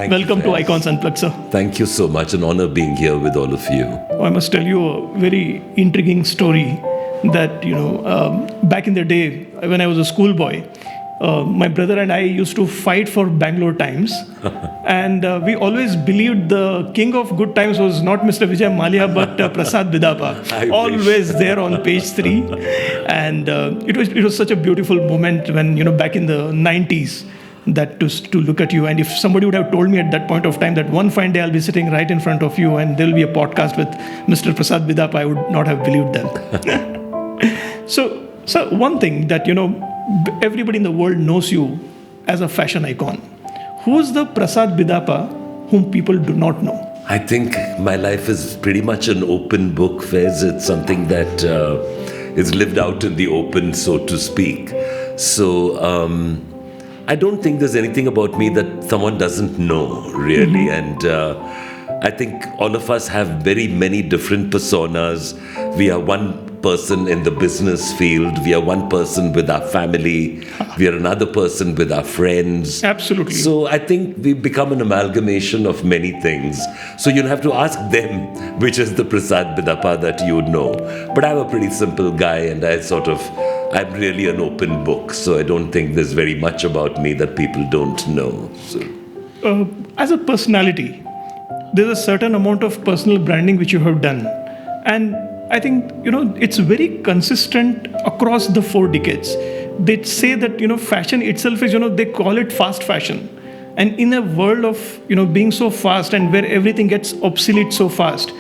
Welcome to Icons Unplugged, sir. Thank you so much. An honor being here with all of you. I must tell you a very intriguing story that, back in the day when I was a schoolboy, my brother and I used to fight for Bangalore Times. And we always believed the king of good times was not Mr. Vijay Mallya, but Prasad Bidapa. Always there on page 3. And it was such a beautiful moment when, back in the 90s, that to look at you. And if somebody would have told me at that point of time that one fine day I'll be sitting right in front of you and there'll be a podcast with Mr. Prasad Bidapa, I would not have believed them. So one thing that, everybody in the world knows you as a fashion icon. Who's the Prasad Bidapa whom people do not know? I think my life is pretty much an open book, Faiz. It's something that is lived out in the open, so to speak. So I don't think there's anything about me that someone doesn't know, really. And I think all of us have very many different personas. We are one person in the business field. We are one person with our family. We are another person with our friends. Absolutely. So I think we've become an amalgamation of many things. So you'll have to ask them which is the Prasad Bidapa that you know. But I'm a pretty simple guy and I'm really an open book. So I don't think there's very much about me that people don't know. So. As a personality, there's a certain amount of personal branding which you have done. And I think, it's very consistent across the 4 decades. They say that, fashion itself is, they call it fast fashion. And in a world of, being so fast and where everything gets obsolete so fast,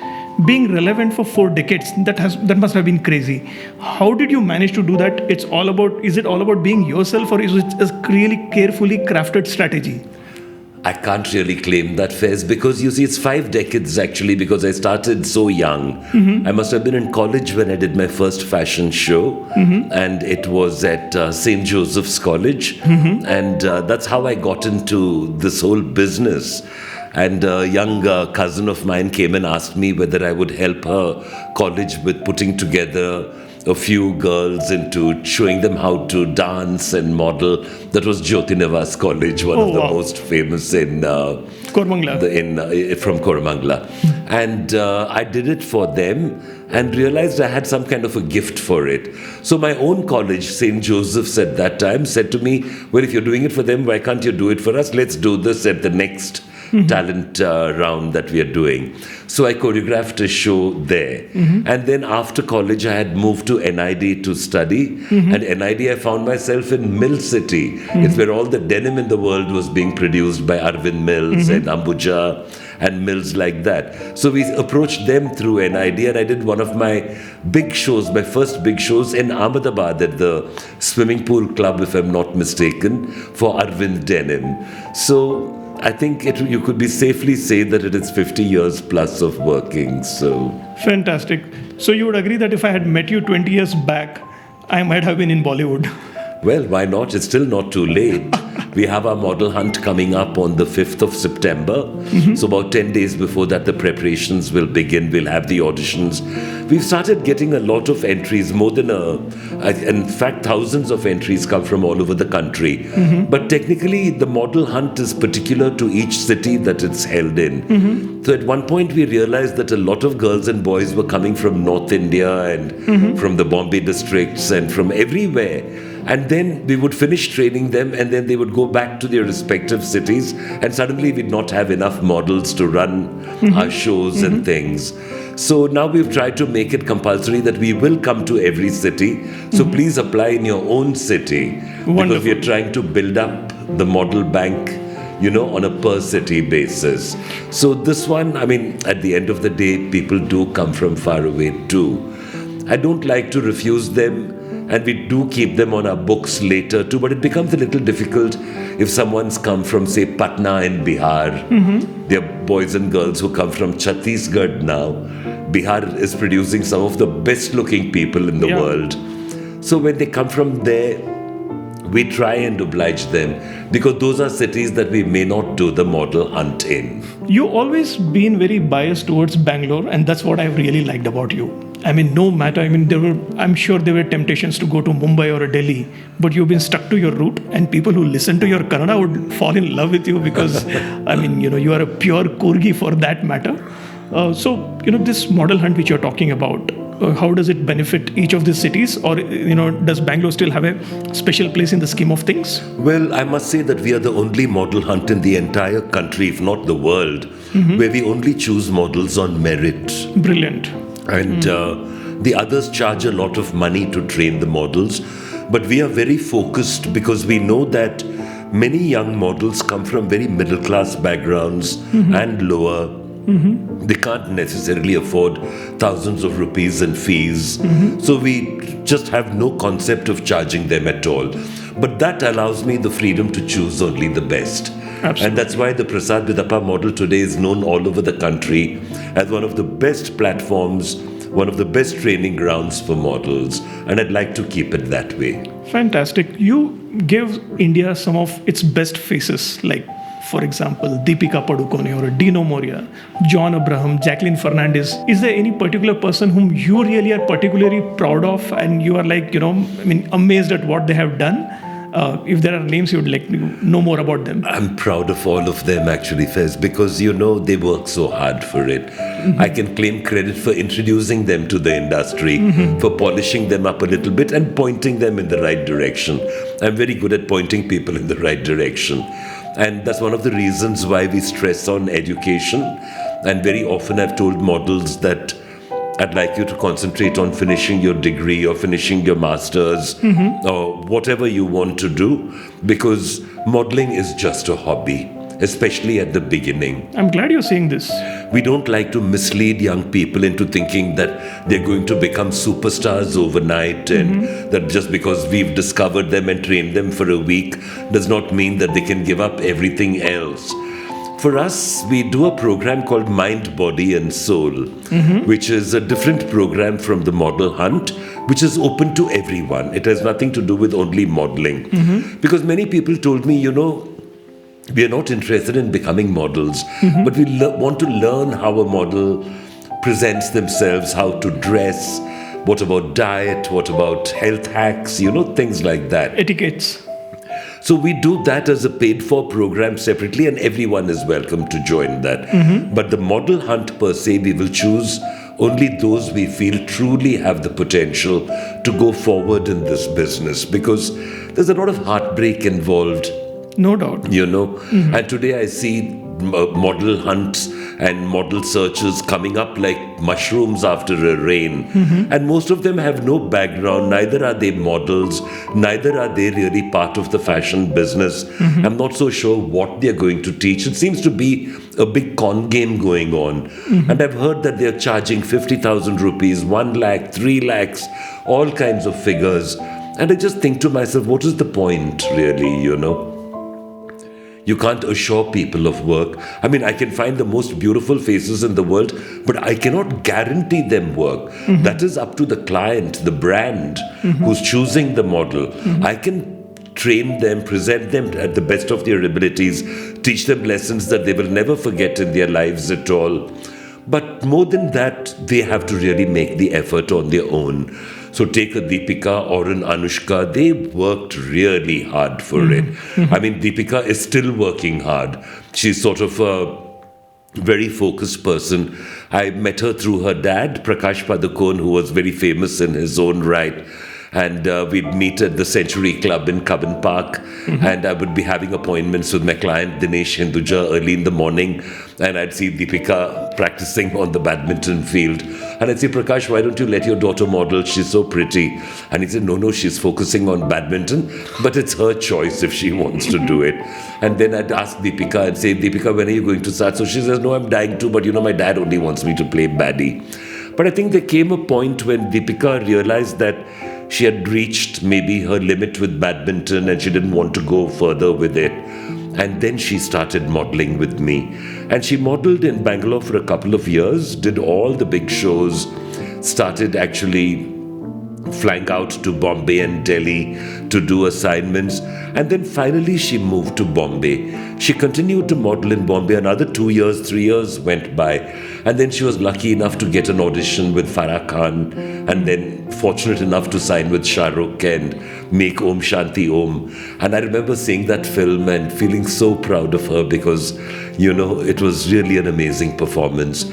being relevant for 4 decades, that must have been crazy. How did you manage to do that? Is it all about being yourself, or is it a really carefully crafted strategy? I can't really claim that, Faiz, because you see, it's 5 decades actually, because I started so young. I must have been in college when I did my first fashion show, and it was at St. Joseph's College, and that's how I got into this whole business. And a young cousin of mine came and asked me whether I would help her college with putting together a few girls into showing them how to dance and model. That was Jyoti Nivas College, one of the most famous in Koramangala. From Koramangala. And I did it for them and realized I had some kind of a gift for it. So my own college, St. Joseph's at that time, said to me, well, if you're doing it for them, why can't you do it for us? Let's do this at the next talent round that we are doing. So I choreographed a show there. And then after college, I had moved to NID to study. And NID, I found myself in Mill City. It's where all the denim in the world was being produced by Arvind Mills and Ambuja and mills like that. So we approached them through NID, and I did one of my big shows, my first big shows in Ahmedabad at the Swimming Pool Club, if I'm not mistaken, for Arvind Denim. So I think you could be safely say that it is 50 years plus of working. So fantastic. So you would agree that if I had met you 20 years back, I might have been in Bollywood? Well, why not? It's still not too late. We have our model hunt coming up on the 5th of September. So about 10 days before that, the preparations will begin. We'll have the auditions. We've started getting a lot of entries, more than in fact, thousands of entries come from all over the country. But technically, the model hunt is particular to each city that it's held in. So at one point, we realized that a lot of girls and boys were coming from North India and from the Bombay districts and from everywhere. And then we would finish training them, and then they would go back to their respective cities, and suddenly we'd not have enough models to run our shows and things. So now we've tried to make it compulsory that we will come to every city. So please apply in your own city. Wonderful. Because we are trying to build up the model bank, on a per city basis. So this one, at the end of the day, people do come from far away too. I don't like to refuse them. And we do keep them on our books later too, but it becomes a little difficult if someone's come from, say, Patna in Bihar. There are boys and girls who come from Chhattisgarh now. Bihar is producing some of the best looking people in the world. So when they come from there, we try and oblige them, because those are cities that we may not do the model hunt in. You always been very biased towards Bangalore, and that's what I've really liked about you. I mean, no matter, I mean, I'm sure there were temptations to go to Mumbai or Delhi, but you've been stuck to your route, and people who listen to your Kannada would fall in love with you because, I mean, you are a pure Kurgi for that matter. So, this model hunt which you're talking about, how does it benefit each of these cities, or, does Bangalore still have a special place in the scheme of things? Well, I must say that we are the only model hunt in the entire country, if not the world, where we only choose models on merit. Brilliant. And the others charge a lot of money to train the models. But we are very focused because we know that many young models come from very middle class backgrounds and lower. They can't necessarily afford thousands of rupees in fees. So we just have no concept of charging them at all. But that allows me the freedom to choose only the best. Absolutely. And that's why the Prasad Bidapa model today is known all over the country as one of the best platforms, one of the best training grounds for models. And I'd like to keep it that way. Fantastic. You give India some of its best faces, like, for example, Deepika Padukone or Dino Moria, John Abraham, Jacqueline Fernandez. Is there any particular person whom you really are particularly proud of and you are like, amazed at what they have done? If there are names you would like to know more about them. I'm proud of all of them actually, Faiz, because they work so hard for it. I can claim credit for introducing them to the industry, for polishing them up a little bit and pointing them in the right direction. I'm very good at pointing people in the right direction. And that's one of the reasons why we stress on education. And very often I've told models that I'd like you to concentrate on finishing your degree or finishing your master's or whatever you want to do, because modeling is just a hobby, especially at the beginning. I'm glad you're saying this. We don't like to mislead young people into thinking that they're going to become superstars overnight, and that just because we've discovered them and trained them for a week does not mean that they can give up everything else. For us, we do a program called Mind, Body and Soul, which is a different program from the model hunt, which is open to everyone. It has nothing to do with only modeling. Because many people told me, we are not interested in becoming models, but we want to learn how a model presents themselves, how to dress, what about diet, what about health hacks, things like that. Etiquettes. So we do that as a paid-for program separately, and everyone is welcome to join that. But the model hunt per se, we will choose only those we feel truly have the potential to go forward in this business, because there's a lot of heartbreak involved. No doubt. And today I see model hunts and model searches coming up like mushrooms after a rain. And most of them have no background, neither are they models, neither are they really part of the fashion business. I'm not so sure what they're going to teach. It seems to be a big con game going on. And I've heard that they're charging 50,000 rupees, 1 lakh, 3 lakhs, all kinds of figures. And I just think to myself, what is the point really, You can't assure people of work. I mean, I can find the most beautiful faces in the world, but I cannot guarantee them work. That is up to the client, the brand, who's choosing the model. I can train them, present them at the best of their abilities, teach them lessons that they will never forget in their lives at all. But more than that, they have to really make the effort on their own. So take a Deepika or an Anushka, they worked really hard for it. I mean, Deepika is still working hard. She's sort of a very focused person. I met her through her dad, Prakash Padukone, who was very famous in his own right. And we'd meet at the Century Club in Cubbon Park. And I would be having appointments with my client, Dinesh Hinduja, early in the morning. And I'd see Deepika practicing on the badminton field. And I'd say, Prakash, why don't you let your daughter model? She's so pretty. And he said, no, she's focusing on badminton. But it's her choice if she wants to do it. And then I'd ask Deepika and say, Deepika, when are you going to start? So she says, no, I'm dying to, but my dad only wants me to play baddie. But I think there came a point when Deepika realized that she had reached maybe her limit with badminton and she didn't want to go further with it. And then she started modeling with me. And she modeled in Bangalore for a couple of years, did all the big shows, started actually flying out to Bombay and Delhi to do assignments. And then finally she moved to Bombay. She continued to model in Bombay. Another 2 years, 3 years went by. And then she was lucky enough to get an audition with Farah Khan, and then fortunate enough to sign with Shah Rukh and make Om Shanti Om. And I remember seeing that film and feeling so proud of her because, it was really an amazing performance.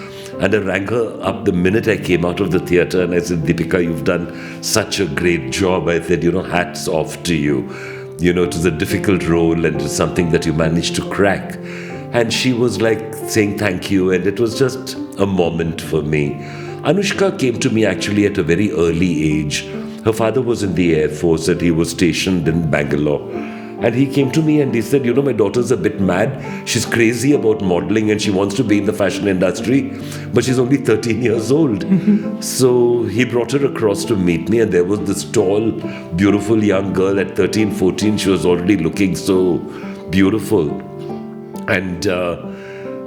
And I rang her up the minute I came out of the theatre and I said, Deepika, you've done such a great job. I said, hats off to you. It was a difficult role and it was something that you managed to crack. And she was like saying thank you, and it was just a moment for me. Anushka came to me actually at a very early age. Her father was in the Air Force and he was stationed in Bangalore. And he came to me and he said, my daughter's a bit mad. She's crazy about modeling and she wants to be in the fashion industry, but she's only 13 years old. So he brought her across to meet me, and there was this tall, beautiful young girl at 13, 14. She was already looking so beautiful. And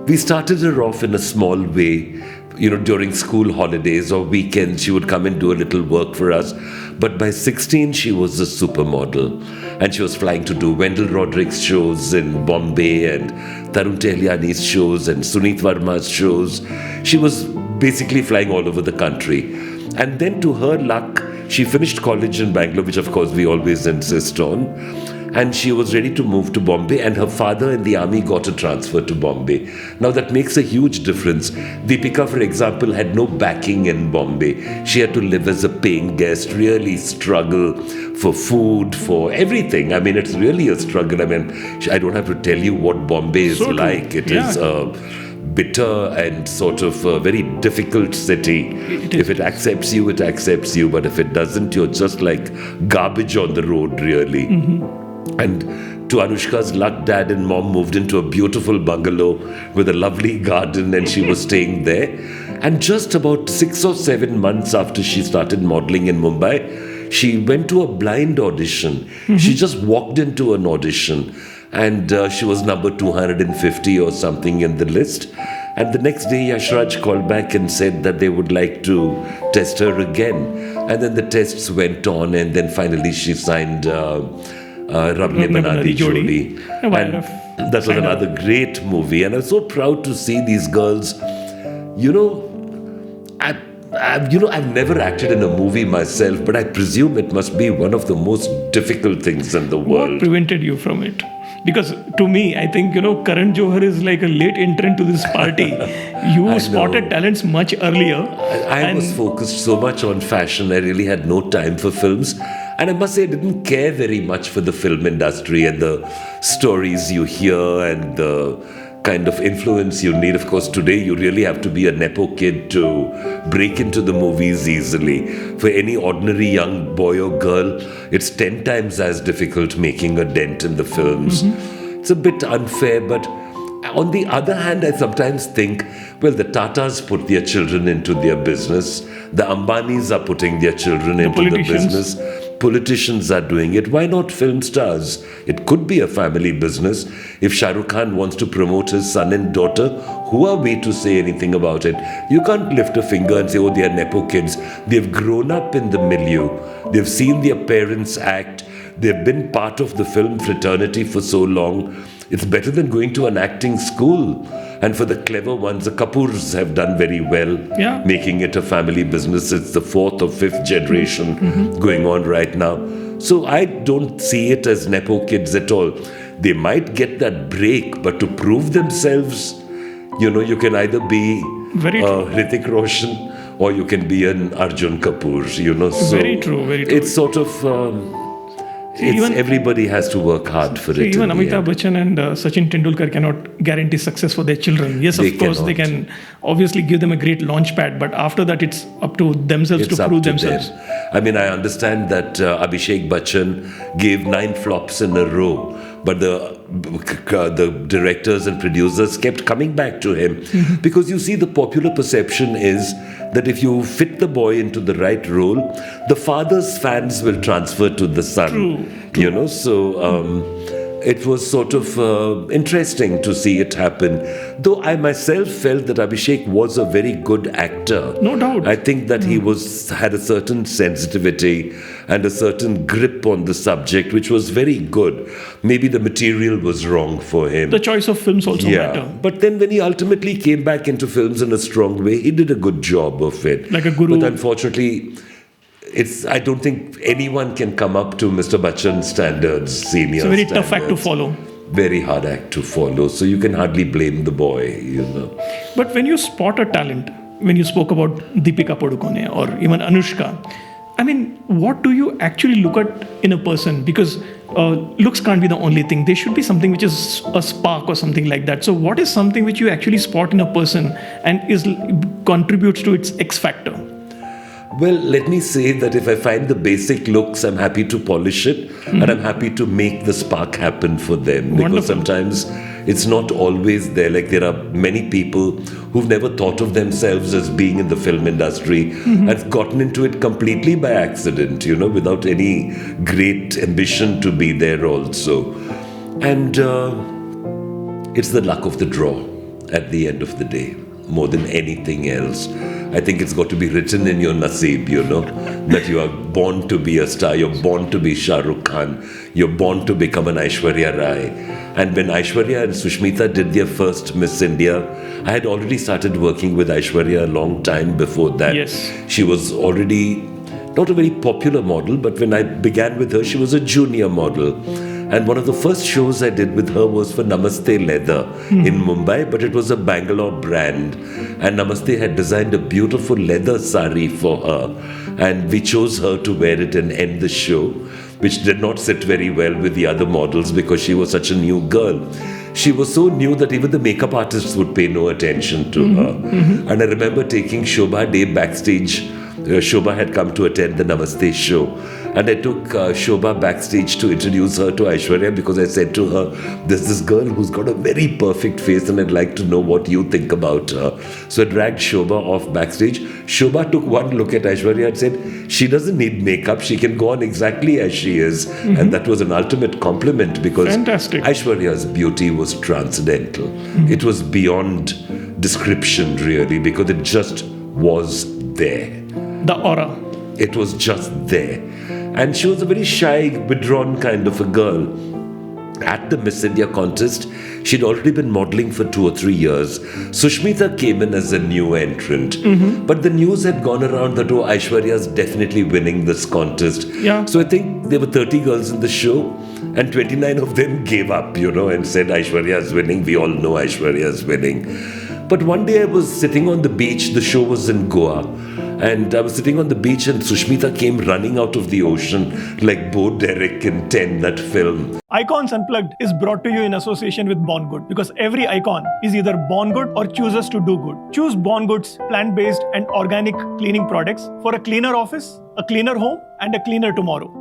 we started her off in a small way. During school holidays or weekends, she would come and do a little work for us. But by 16, she was a supermodel. And she was flying to do Wendell Roderick's shows in Bombay and Tarun Tehliani's shows and Sunit Verma's shows. She was basically flying all over the country. And then to her luck, she finished college in Bangalore, which of course we always insist on. And she was ready to move to Bombay, and her father in the army got a transfer to Bombay. Now that makes a huge difference. Deepika, for example, had no backing in Bombay. She had to live as a paying guest, really struggle for food, for everything. I mean, it's really a struggle. I mean, I don't have to tell you what Bombay is so like. It is a bitter and sort of a very difficult city. If it accepts you, it accepts you. But if it doesn't, you're just like garbage on the road, really. And to Anushka's luck, Dad and Mom moved into a beautiful bungalow with a lovely garden, and she was staying there. And just about 6 or 7 months after she started modeling in Mumbai, she went to a blind audition. She just walked into an audition, and she was number 250 or something in the list. And the next day, Yashraj called back and said that they would like to test her again. And then the tests went on, and then finally she signed Rab Ne Bana Di Jodi. And that was another great movie. And I'm so proud to see these girls. I've never acted in a movie myself, but I presume it must be one of the most difficult things in the world. What prevented you from it? Because to me, I think, Karan Johar is like a late entrant to this party. You spotted talents much earlier. I was focused so much on fashion, I really had no time for films. And I must say, I didn't care very much for the film industry and the stories you hear and the kind of influence you need. Of course, today you really have to be a nepo kid to break into the movies easily. For any ordinary young boy or girl, it's 10 times as difficult making a dent in the films. It's a bit unfair, but on the other hand, I sometimes think, well, the Tatas put their children into their business. The Ambanis are putting their children into the business. Politicians are doing it. Why not film stars? It could be a family business. If Shah Rukh Khan wants to promote his son and daughter, who are we to say anything about it? You can't lift a finger and say, oh, they are nepo kids. They've grown up in the milieu. They've seen their parents act. They've been part of the film fraternity for so long. It's better than going to an acting school. And for the clever ones, the Kapoors have done very well, making it a family business. It's the 4th or 5th generation going on right now. So I don't see it as nepo kids at all. They might get that break, but to prove themselves, you can either be Hrithik Roshan or you can be an Arjun Kapoor, So very true. It's sort of... everybody has to work hard for it. Even Amitabh Bachchan and Sachin Tendulkar cannot guarantee success for their children. Yes, of course, they can obviously give them a great launch pad, but after that, it's up to themselves to prove themselves. I mean, I understand that Abhishek Bachchan gave 9 flops in a row, but the directors and producers kept coming back to him. Because you see, the popular perception is that if you fit the boy into the right role, the father's fans will transfer to the son. True. So it was sort of interesting to see it happen. Though I myself felt that Abhishek was a very good actor. No doubt. I think that he had a certain sensitivity and a certain grip on the subject, which was very good. Maybe the material was wrong for him. The choice of films also matter. But then when he ultimately came back into films in a strong way, he did a good job of it. Like a guru. But unfortunately, I don't think anyone can come up to Mr. Bachchan's standards, senior It's a very standards. tough act to follow. Very hard act to follow. So you can hardly blame the boy, But when you spot a talent, when you spoke about Deepika Padukone or even Anushka, I mean, what do you actually look at in a person? Because looks can't be the only thing. There should be something which is a spark or something like that. So what is something which you actually spot in a person and contributes to its X factor? Well, let me say that if I find the basic looks, I'm happy to polish it and I'm happy to make the spark happen for them. Because Wonderful. sometimes it's not always there. Like there are many people who've never thought of themselves as being in the film industry and gotten into it completely by accident, without any great ambition to be there also. And it's the luck of the draw at the end of the day, more than anything else. I think it's got to be written in your naseeb, that you are born to be a star, you're born to be Shah Rukh Khan, you're born to become an Aishwarya Rai. And when Aishwarya and Sushmita did their first Miss India, I had already started working with Aishwarya a long time before that. Yes. She was already not a very popular model, but when I began with her, she was a junior model. And one of the first shows I did with her was for Namaste Leather in Mumbai, but it was a Bangalore brand. And Namaste had designed a beautiful leather sari for her. And we chose her to wear it and end the show, which did not sit very well with the other models because she was such a new girl. She was so new that even the makeup artists would pay no attention to her. And I remember taking Shobha Day backstage. Shobha had come to attend the Namaste show. And I took Shobha backstage to introduce her to Aishwarya because I said to her, there's this girl who's got a very perfect face and I'd like to know what you think about her. So I dragged Shobha off backstage. Shobha took one look at Aishwarya and said, she doesn't need makeup. She can go on exactly as she is. And that was an ultimate compliment because Fantastic. Aishwarya's beauty was transcendental. It was beyond description really because it just was there. The aura. It was just there. And she was a very shy, withdrawn kind of a girl. At the Miss India contest, she'd already been modeling for 2 or 3 years. Sushmita came in as a new entrant. But the news had gone around that, oh, Aishwarya's definitely winning this contest. Yeah. So I think there were 30 girls in the show, and 29 of them gave up, and said Aishwarya's winning. We all know Aishwarya's winning. But one day I was sitting on the beach, the show was in Goa, and I was sitting on the beach and Sushmita came running out of the ocean like Bo Derek in 10, that film. Icons Unplugged is brought to you in association with Born Good because every icon is either born good or chooses to do good. Choose Born Good's plant-based and organic cleaning products for a cleaner office, a cleaner home, and a cleaner tomorrow.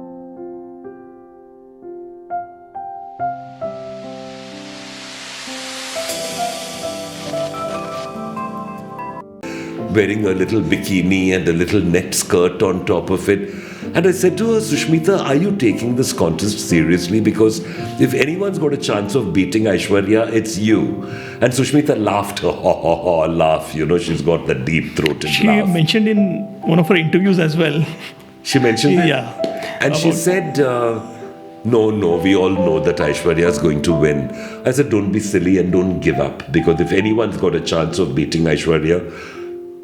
Wearing a little bikini and a little net skirt on top of it. And I said to her, Sushmita, are you taking this contest seriously? Because if anyone's got a chance of beating Aishwarya, it's you. And Sushmita laughed, laugh. She's got that deep-throated She laugh. mentioned in one of her interviews as well. She mentioned it? Yeah. And she said, no, we all know that Aishwarya is going to win. I said, don't be silly and don't give up. Because if anyone's got a chance of beating Aishwarya,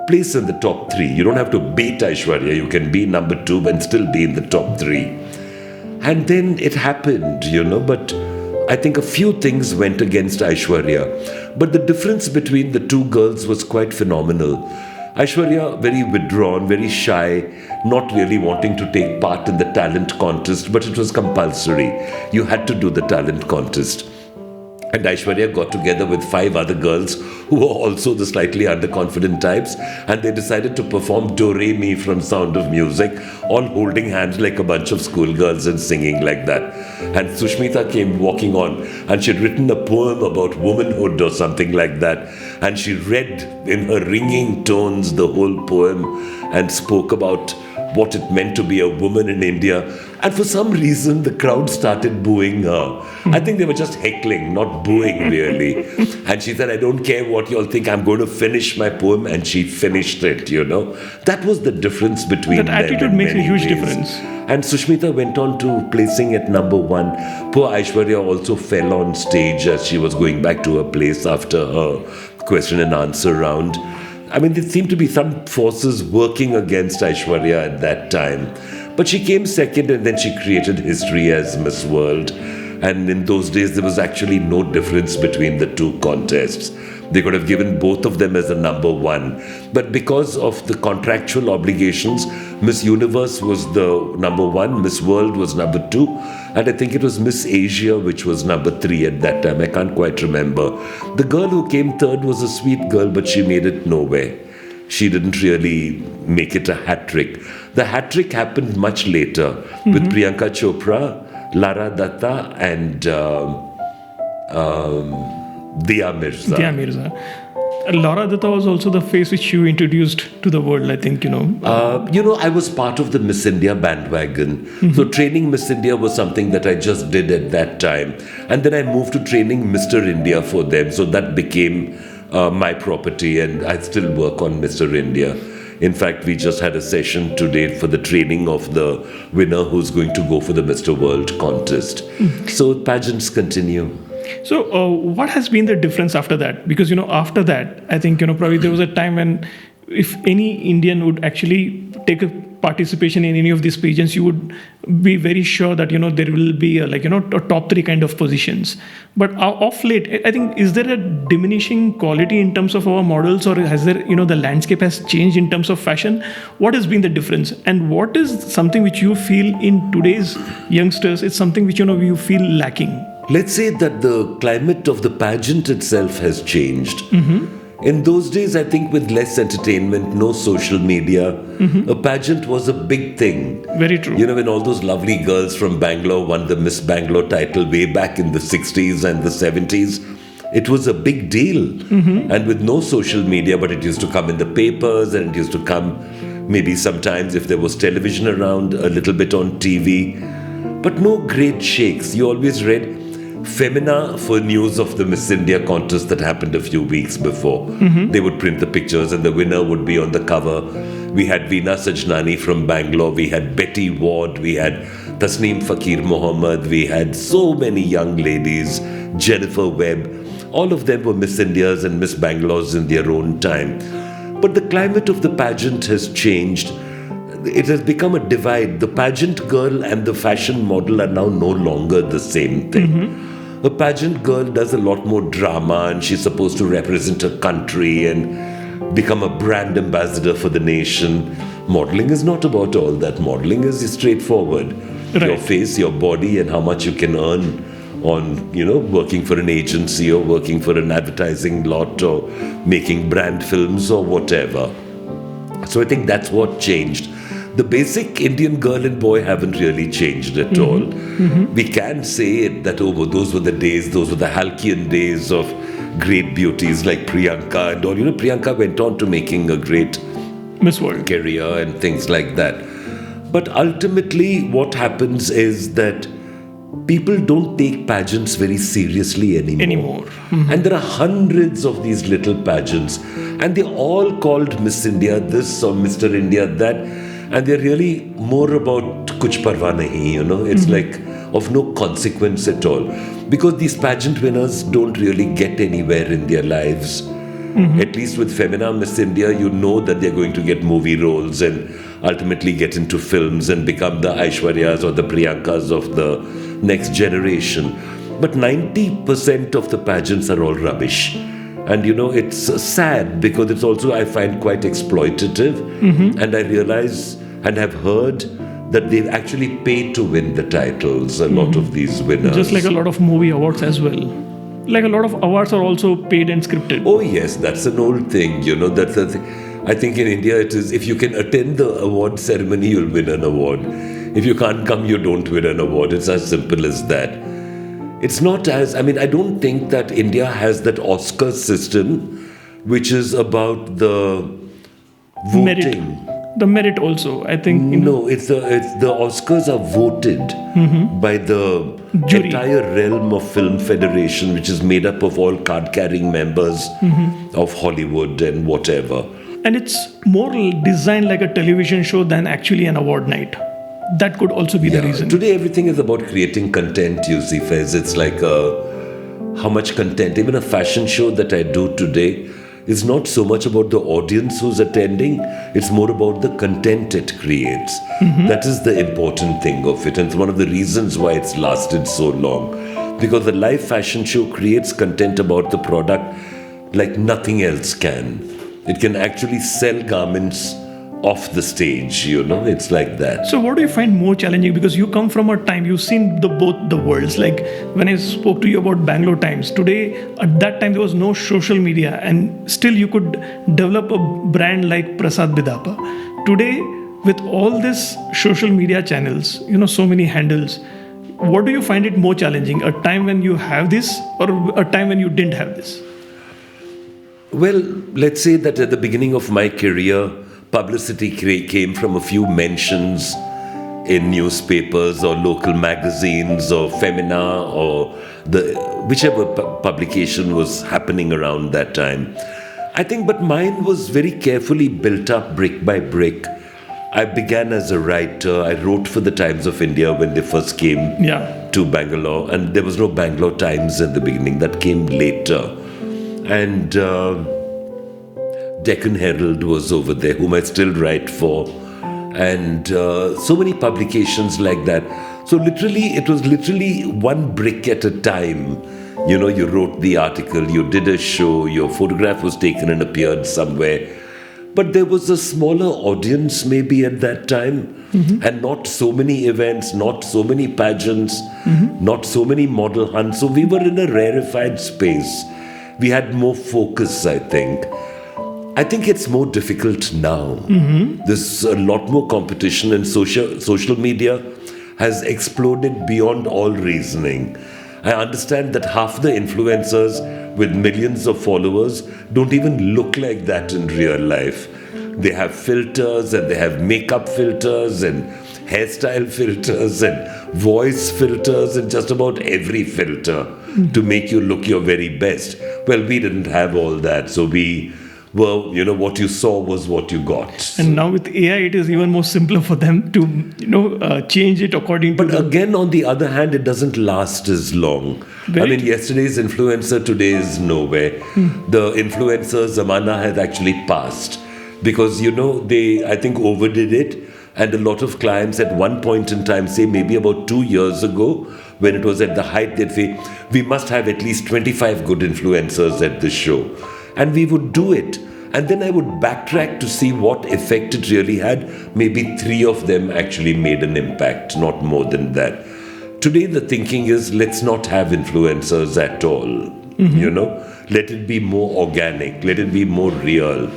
place in the top 3. You don't have to beat Aishwarya. You can be number 2 and still be in the top 3. And then it happened, but I think a few things went against Aishwarya. But the difference between the two girls was quite phenomenal. Aishwarya, very withdrawn, very shy, not really wanting to take part in the talent contest, but it was compulsory. You had to do the talent contest. And Aishwarya got together with 5 other girls who were also the slightly underconfident types, and they decided to perform Do Re Mi from Sound of Music, all holding hands like a bunch of schoolgirls and singing like that. And Sushmita came walking on, and she'd written a poem about womanhood or something like that. And she read in her ringing tones the whole poem and spoke about what it meant to be a woman in India. And for some reason, the crowd started booing her. I think they were just heckling, not booing really. And she said, I don't care what you all think, I'm going to finish my poem. And she finished it, That was the difference between them. That attitude makes a huge difference. And Sushmita went on to placing at number 1. Poor Aishwarya also fell on stage as she was going back to her place after her question and answer round. I mean, there seemed to be some forces working against Aishwarya at that time. But she came second, and then she created history as Miss World. And in those days, there was actually no difference between the two contests. They could have given both of them as a number 1. But because of the contractual obligations, Miss Universe was the number 1, Miss World was number 2, and I think it was Miss Asia which was number 3 at that time. I can't quite remember. The girl who came third was a sweet girl, but she made it nowhere. She didn't really make it a hat trick. The hat trick happened much later with Priyanka Chopra, Lara Datta, and Dia Mirza. Dia Mirza. Laura Datta was also the face which you introduced to the world, I think, I was part of the Miss India bandwagon. So training Miss India was something that I just did at that time. And then I moved to training Mr. India for them. So that became my property, and I still work on Mr. India. In fact, we just had a session today for the training of the winner who's going to go for the Mr. World contest. So pageants continue. So what has been the difference after that? Because, after that, I think, probably there was a time when if any Indian would actually take a participation in any of these pageants, you would be very sure that, there will be a top 3 kind of positions. But of late, I think, is there a diminishing quality in terms of our models, or has there, the landscape has changed in terms of fashion? What has been the difference? And what is something which you feel in today's youngsters, it's something which, you feel lacking? Let's say that the climate of the pageant itself has changed. In those days, I think with less entertainment, no social media, a pageant was a big thing. Very true. When all those lovely girls from Bangalore won the Miss Bangalore title way back in the 60s and the 70s, it was a big deal. And with no social media, but it used to come in the papers, and it used to come maybe sometimes if there was television around, a little bit on TV. But no great shakes. You always read Femina for news of the Miss India contest that happened a few weeks before. They would print the pictures and the winner would be on the cover. We had Veena Sajnani from Bangalore. We had Betty Ward. We had Tasneem Fakir Mohammed. We had so many young ladies, Jennifer Webb. All of them were Miss Indias and Miss Bangalores in their own time. But the climate of the pageant has changed. It has become a divide. The pageant girl and the fashion model are now no longer the same thing. A pageant girl does a lot more drama, and she's supposed to represent her country and become a brand ambassador for the nation. Modeling is not about all that. Modeling is straightforward. Right. Your face, your body, and how much you can earn on, working for an agency or working for an advertising lot or making brand films or whatever. So I think that's what changed. The basic Indian girl and boy haven't really changed at all. We can say that, those were the days, those were the Halcyon days of great beauties like Priyanka and all. Priyanka went on to making a great Miss World career and things like that. But ultimately, what happens is that people don't take pageants very seriously anymore. And there are hundreds of these little pageants, and they're all called Miss India this or Mr. India that. And they're really more about kuch parwa nahi, It's like of no consequence at all. Because these pageant winners don't really get anywhere in their lives. At least with Femina Miss India, that they're going to get movie roles and ultimately get into films and become the Aishwaryas or the Priyankas of the next generation. But 90% of the pageants are all rubbish. And it's sad because it's also, I find, quite exploitative. And I realize and have heard that they've actually paid to win the titles, a lot of these winners. Just like a lot of movie awards as well. Like a lot of awards are also paid and scripted. Oh yes, that's an old thing, that's the thing. I think in India it is, if you can attend the award ceremony, you'll win an award. If you can't come, you don't win an award. It's as simple as that. It's not as, I don't think that India has that Oscar system, which is about the voting. the merit also. I think No, it's the Oscars are voted by the Jury. entire realm of Film Federation, which is made up of all card-carrying members of Hollywood and whatever. and it's more designed like a television show than actually an award night. That could also be the reason. Today, everything is about creating content, you see, Faiz. It's like how much content. Even a fashion show that I do today is not so much about the audience who's attending. It's more about the content it creates. That is the important thing of it. And it's one of the reasons why it's lasted so long. Because the live fashion show creates content about the product like nothing else can. It can actually sell garments off the stage, it's like that. So what do you find more challenging? Because you come from a time, you've seen both the worlds. Like when I spoke to you about Bangalore Times, today, at that time, there was no social media and still you could develop a brand like Prasad Bidapa. Today, with all these social media channels, so many handles, what do you find it more challenging? A time when you have this or a time when you didn't have this? Well, let's say that at the beginning of my career, publicity came from a few mentions in newspapers or local magazines or Femina or whichever publication was happening around that time. I think, but mine was very carefully built up brick by brick. I began as a writer. I wrote for the Times of India when they first came to Bangalore, and there was no Bangalore Times in the beginning. That came later. And Deccan Herald was over there, whom I still write for. And so many publications like that. So it was literally one brick at a time. You wrote the article, you did a show, your photograph was taken and appeared somewhere. But there was a smaller audience maybe at that time. And not so many events, not so many pageants, not so many model hunts. So we were in a rarefied space. We had more focus, I think. I think it's more difficult now. There's a lot more competition, and social media has exploded beyond all reasoning. I understand that half the influencers with millions of followers don't even look like that in real life. They have filters, and they have makeup filters and hairstyle filters and voice filters and just about every filter to make you look your very best. Well, we didn't have all that, so what you saw was what you got. And now with AI, it is even more simpler for them to, change it according to. But again, on the other hand, it doesn't last as long. Yesterday's influencer today is nowhere. The influencer Zamana has actually passed because, they, I think, overdid it. And a lot of clients at one point in time, say maybe about 2 years ago, when it was at the height, they'd say, we must have at least 25 good influencers at this show. And we would do it. And then I would backtrack to see what effect it really had. Maybe 3 of them actually made an impact, not more than that. Today, the thinking is, let's not have influencers at all. Let it be more organic. Let it be more real.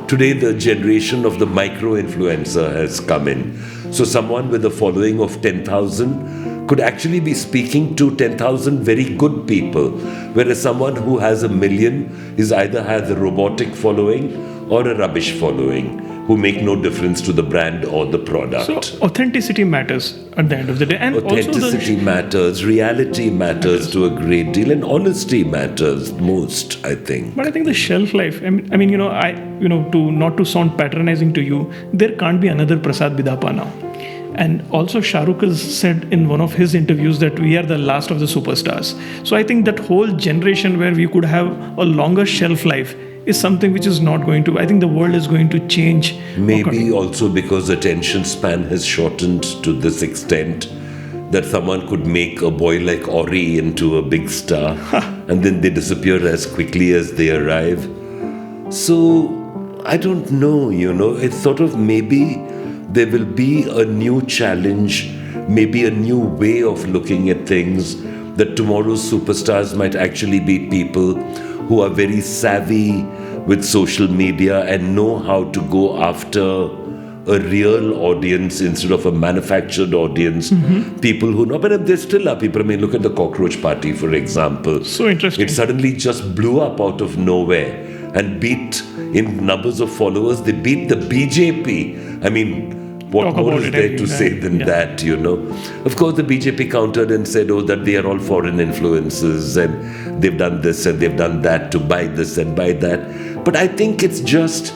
Today, the generation of the micro-influencer has come in. So someone with a following of 10,000 could actually be speaking to 10,000 very good people, whereas someone who has 1 million either has a robotic following or a rubbish following, who make no difference to the brand or the product. So authenticity matters at the end of the day. And authenticity matters, reality matters to a great deal, and honesty matters most, I think. But I think the shelf life, not to sound patronizing to you, there can't be another Prasad Bidapa now. And also Shah Rukh has said in one of his interviews that we are the last of the superstars. So I think that whole generation where we could have a longer shelf life is something which is not going to, I think the world is going to change. Maybe also because attention span has shortened to this extent that someone could make a boy like Ori into a big star and then they disappear as quickly as they arrive. So I don't know, it's sort of maybe there will be a new challenge, maybe a new way of looking at things, that tomorrow's superstars might actually be people who are very savvy with social media and know how to go after a real audience instead of a manufactured audience. People who know, but there still are people. Look at the cockroach party, for example. So interesting. It suddenly just blew up out of nowhere. and beat in numbers of followers. They beat the BJP. I mean, what Talk more about is it, there to say than yeah. that, you know? Of course, the BJP countered and said, oh, that they are all foreign influences and they've done this and they've done that to buy this and buy that. But I think it's just,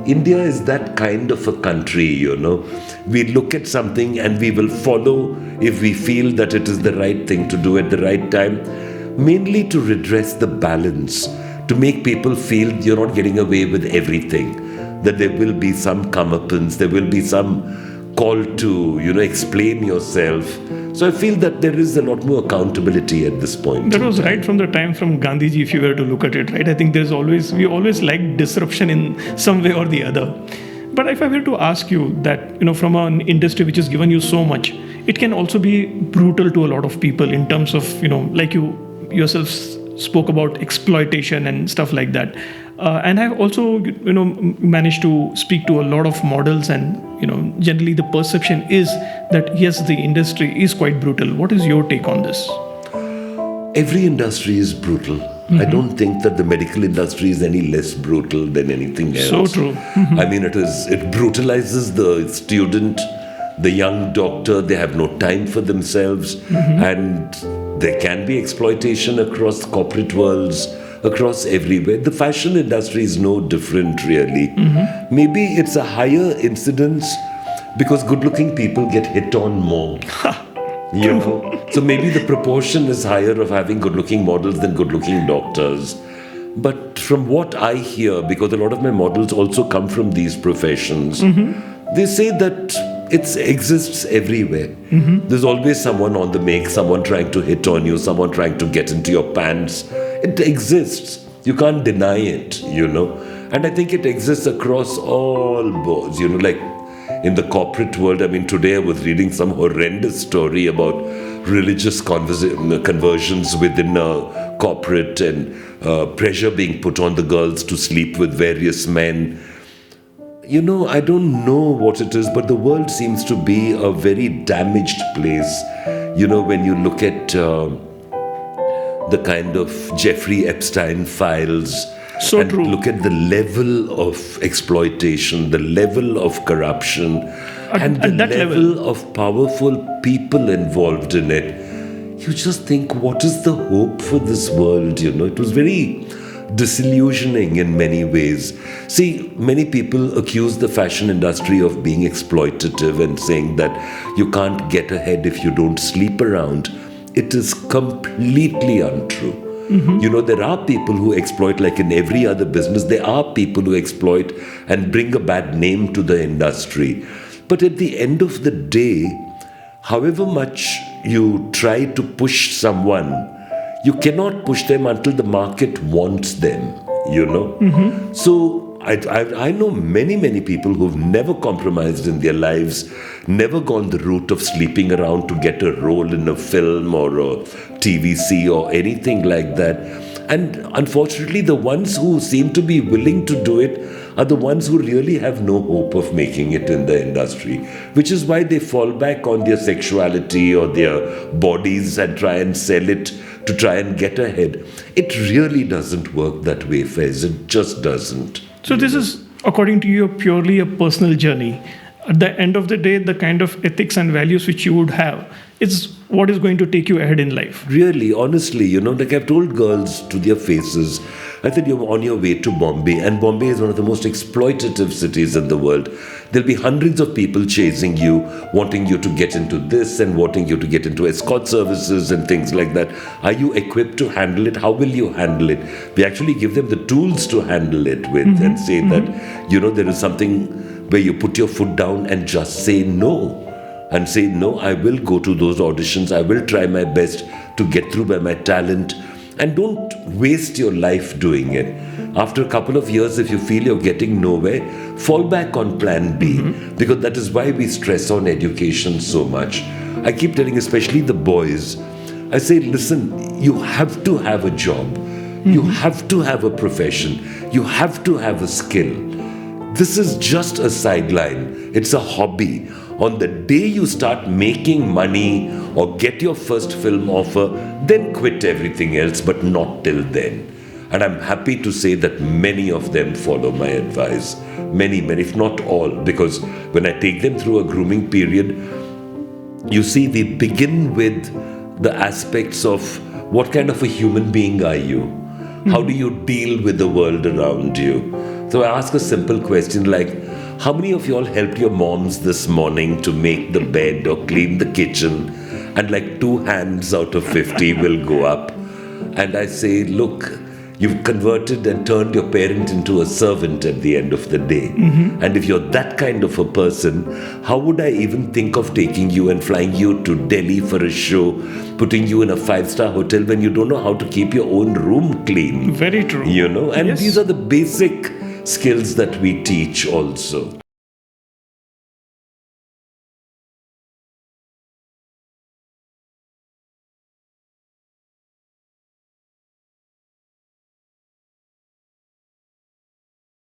India is that kind of a country, you know? We look at something and we will follow if we feel that it is the right thing to do at the right time, mainly to redress the balance, to make people feel you're not getting away with everything, that there will be some comeuppance, there will be some call to, you know, explain yourself. So I feel that there is a lot more accountability at this point. That was right from the time from Gandhiji, if you were to look at it, right? I think we always like disruption in some way or the other. But if I were to ask you that, you know, from an industry which has given you so much, it can also be brutal to a lot of people in terms of, you know, like you yourself spoke about exploitation and stuff like that. And I've also, you know, managed to speak to a lot of models, and, you know, generally the perception is that yes, the industry is quite brutal. What is your take on this? Every industry is brutal. I don't think that the medical industry is any less brutal than anything else. So true. I mean, it brutalizes the student, the young doctor. They have no time for themselves, and there can be exploitation across corporate worlds, across everywhere. The fashion industry is no different, really. Maybe it's a higher incidence because good-looking people get hit on more. You know, so maybe the proportion is higher of having good-looking models than good-looking doctors. But from what I hear, because a lot of my models also come from these professions, they say that it exists everywhere. There's always someone on the make, someone trying to hit on you, someone trying to get into your pants. It exists. You can't deny it, you know. And I think it exists across all boards, you know, like in the corporate world. I mean, today I was reading some horrendous story about religious conversions within a corporate and pressure being put on the girls to sleep with various men. You know, I don't know what it is, but the world seems to be a very damaged place. You know, when you look at the kind of Jeffrey Epstein files, So and true. look at the level of exploitation, the level of corruption, and the that level of powerful people involved in it. You just think, what is the hope for this world? You know, it was very disillusioning in many ways. See, many people accuse the fashion industry of being exploitative and saying that you can't get ahead if you don't sleep around. It is completely untrue. You know, there are people who exploit, like in every other business, there are people who exploit and bring a bad name to the industry. But at the end of the day, however much you try to push someone, you cannot push them until the market wants them, you know. So I know many people who've never compromised in their lives, never gone the route of sleeping around to get a role in a film or a TVC or anything like that. And unfortunately, the ones who seem to be willing to do it are the ones who really have no hope of making it in the industry, which is why they fall back on their sexuality or their bodies and try and sell it to try and get ahead. It really doesn't work that way, Faiz. It just doesn't. So this is, according to you, purely a personal journey. At the end of the day, the kind of ethics and values which you would have is what is going to take you ahead in life. Really, honestly, you know, like I've told girls to their faces, I said, you're on your way to Bombay, and Bombay is one of the most exploitative cities in the world. There'll be hundreds of people chasing you, wanting you to get into this and wanting you to get into escort services and things like that. Are you equipped to handle it? How will you handle it? We actually give them the tools to handle it with and say that, you know, there is something where you put your foot down and just say no. And say, no, I will go to those auditions. I will try my best to get through by my talent. And don't waste your life doing it. After a couple of years, if you feel you're getting nowhere, fall back on plan B. Because that is why we stress on education so much. I keep telling especially the boys, I say, listen, you have to have a job. You have to have a profession. You have to have a skill. This is just a sideline. It's a hobby. On the day you start making money or get your first film offer, then quit everything else, but not till then. And I'm happy to say that many of them follow my advice. Many, if not all, because when I take them through a grooming period, you see, we begin with the aspects of what kind of a human being are you? How do you deal with the world around you? So I ask a simple question like, how many of you all helped your moms this morning to make the bed or clean the kitchen? And like 2 hands out of 50 will go up. And I say, look, you've converted and turned your parent into a servant at the end of the day. And if you're that kind of a person, how would I even think of taking you and flying you to Delhi for a show, putting you in a 5-star hotel when you don't know how to keep your own room clean? Very true. You know, and Yes. these are the basic skills that we teach also.